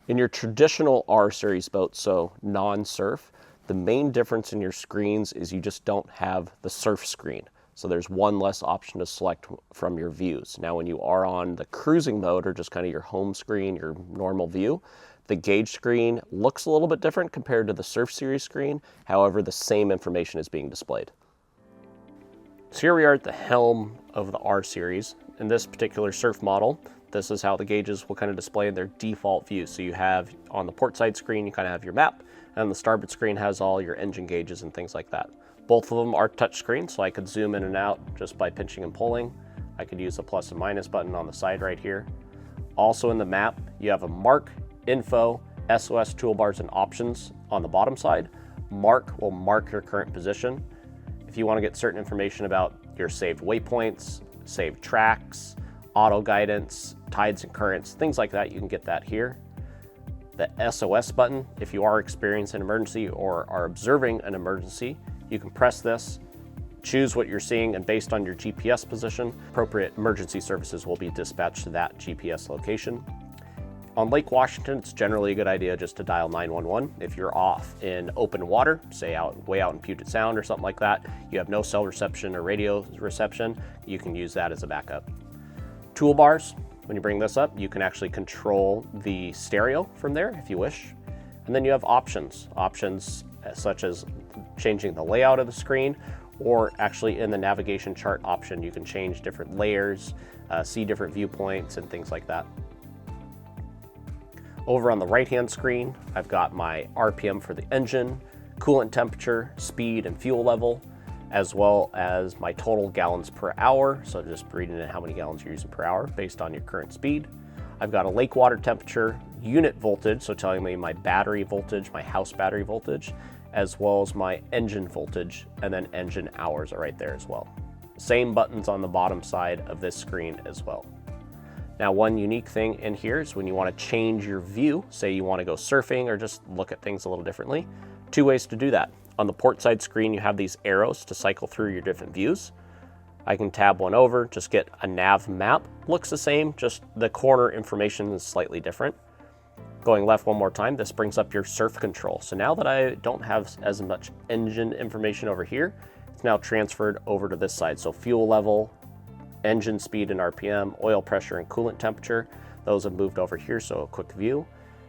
In your traditional R series boat, so non-surf, the main difference in your screens is you just don't have the surf screen. So there's one less option to select from your views. Now when you are on the cruising mode, or just kind of your home screen, your normal view, the gauge screen looks a little bit different compared to the surf series screen. However, the same information is being displayed. So here we are at the helm of the R series. In this particular surf model, this is how the gauges will kind of display in their default view. So you have on the port side screen, you kind of have your map, and the starboard screen has all your engine gauges and things like that. Both of them are touch screen, so I could zoom in and out just by pinching and pulling. I could use the plus and minus button on the side right here. Also in the map, you have a mark, info, SOS toolbars, and options on the bottom side. Mark will mark your current position. If you want to get certain information about your saved waypoints, saved tracks, auto guidance, tides and currents, things like that, you can get that here. The SOS button, if you are experiencing an emergency or are observing an emergency, you can press this, choose what you're seeing, and based on your GPS position, appropriate emergency services will be dispatched to that GPS location. On Lake Washington, it's generally a good idea just to dial 911. If you're off in open water, say way out in Puget Sound or something like that, you have no cell reception or radio reception, you can use that as a backup. Toolbars, when you bring this up, you can actually control the stereo from there if you wish. And then you have options such as changing the layout of the screen, or actually in the navigation chart option, you can change different layers, see different viewpoints and things like that. Over on the right-hand screen, I've got my RPM for the engine, coolant temperature, speed, and fuel level, as well as my total gallons per hour. So just reading in how many gallons you're using per hour based on your current speed. I've got a lake water temperature, unit voltage, so telling me my battery voltage, my house battery voltage, as well as my engine voltage, and then engine hours are right there as well. Same buttons on the bottom side of this screen as well. Now, one unique thing in here is when you want to change your view, say you want to go surfing or just look at things a little differently, two ways to do that. On the port side screen, you have these arrows to cycle through your different views. I can tab one over, just get a nav map. Looks the same, just the corner information is slightly different. Going left one more time, this brings up your surf control. So now that I don't have as much engine information over here, it's now transferred over to this side. So fuel level, engine speed and RPM, oil pressure and coolant temperature, those have moved over here, so a quick view.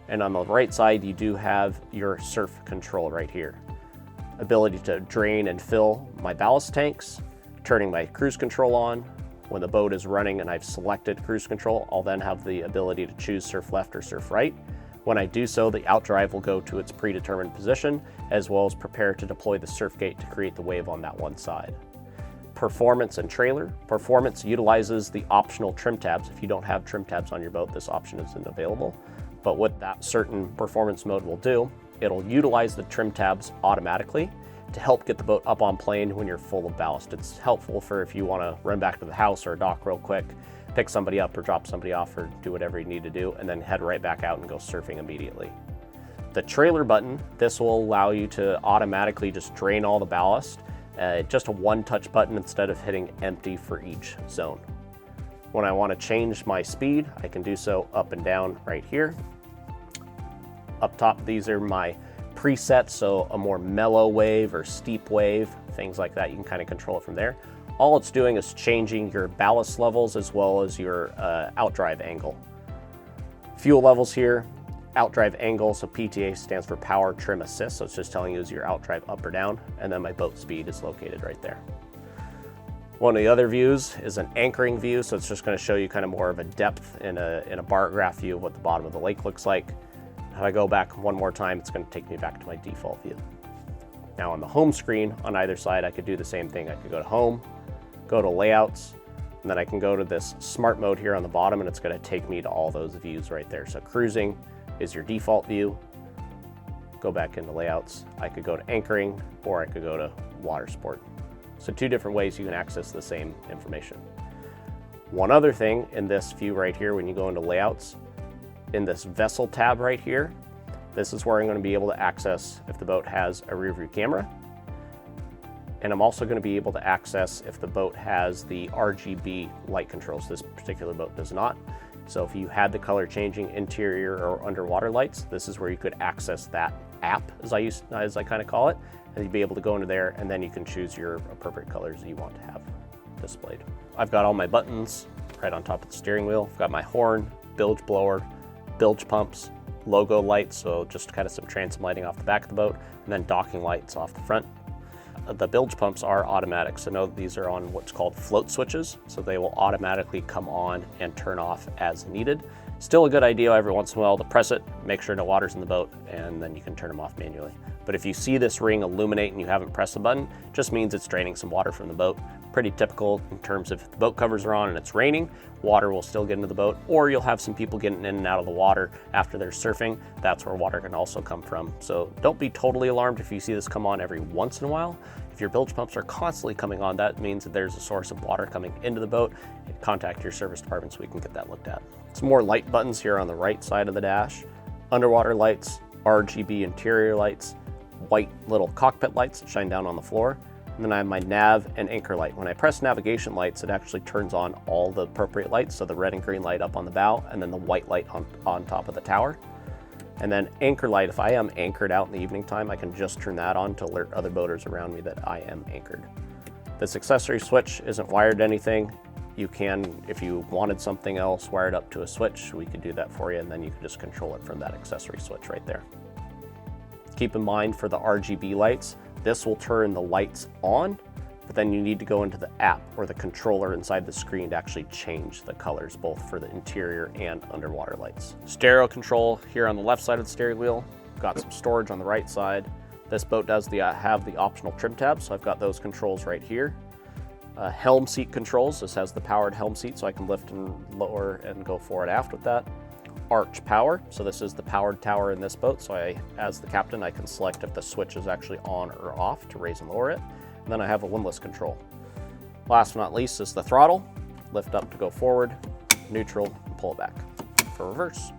And on the right side, you do have your surf control right here. Ability to drain and fill my ballast tanks, turning my cruise control on. When the boat is running and I've selected cruise control, I'll then have the ability to choose surf left or surf right. When I do so, the outdrive will go to its predetermined position, as well as prepare to deploy the surf gate to create the wave on that one side. Performance and trailer. Performance utilizes the optional trim tabs. If you don't have trim tabs on your boat, this option isn't available. But what that certain performance mode will do, it'll utilize the trim tabs automatically to help get the boat up on plane when you're full of ballast. It's helpful for if you want to run back to the house or dock real quick, pick somebody up or drop somebody off or do whatever you need to do, and then head right back out and go surfing immediately. The trailer button, this will allow you to automatically just drain all the ballast. Just a one-touch button instead of hitting empty for each zone. When I want to change my speed, I can do so up and down right here. Up top, these are my presets, so a more mellow wave or steep wave, things like that. You can kind of control it from there. All it's doing is changing your ballast levels as well as your outdrive angle. Fuel levels here, outdrive angle, so PTA stands for power trim assist, so it's just telling you is your outdrive up or down, and then my boat speed is located right there. One of the other views is an anchoring view, so it's just going to show you kind of more of a depth in a bar graph view of what the bottom of the lake looks like. If I go back one more time, it's going to take me back to my default view. Now on the home screen on either side, I could do the same thing. I could go to home, go to layouts, and then I can go to this smart mode here on the bottom, and it's going to take me to all those views right there. So cruising is your default view. Go back into layouts. I could go to anchoring, or I could go to water sport. So two different ways you can access the same information. One other thing in this view right here, when you go into layouts, in this vessel tab right here, this is where I'm going to be able to access if the boat has a rear view camera. And I'm also going to be able to access if the boat has the RGB light controls. This particular boat does not. So if you had the color changing interior or underwater lights, this is where you could access that app, as I kind of call it, and you'd be able to go into there, and then you can choose your appropriate colors that you want to have displayed. I've got all my buttons right on top of the steering wheel. I've got my horn, bilge blower, bilge pumps, logo lights, so just kind of some transom lighting off the back of the boat, and then docking lights off the front. The bilge pumps are automatic, so note these are on what's called float switches, so they will automatically come on and turn off as needed. Still a good idea every once in a while to press it, make sure no water's in the boat, and then you can turn them off manually. But if you see this ring illuminate and you haven't pressed the button, it just means it's draining some water from the boat. Pretty typical in terms of if the boat covers are on and it's raining, water will still get into the boat, or you'll have some people getting in and out of the water after they're surfing. That's where water can also come from. So don't be totally alarmed if you see this come on every once in a while. If your bilge pumps are constantly coming on, that means that there's a source of water coming into the boat. Contact your service department so we can get that looked at. Some more light buttons here on the right side of the dash. Underwater lights, RGB interior lights, white little cockpit lights that shine down on the floor. And then I have my nav and anchor light. When I press navigation lights, it actually turns on all the appropriate lights. So the red and green light up on the bow, and then the white light on top of the tower. And then anchor light, if I am anchored out in the evening time, I can just turn that on to alert other boaters around me that I am anchored. This accessory switch isn't wired to anything. You can, if you wanted something else wired up to a switch, we could do that for you, and then you can just control it from that accessory switch right there. Keep in mind for the RGB lights, this will turn the lights on, but then you need to go into the app or the controller inside the screen to actually change the colors, both for the interior and underwater lights. Stereo control here on the left side of the steering wheel. Got some storage on the right side. This boat does have the optional trim tabs, so I've got those controls right here. Helm seat controls. This has the powered helm seat, so I can lift and lower and go forward aft with that. Arch power, so this is the powered tower in this boat, so as the captain, I can select if the switch is actually on or off to raise and lower it. And then I have a windlass control. Last but not least is the throttle. Lift up to go forward, neutral, and pull it back for reverse.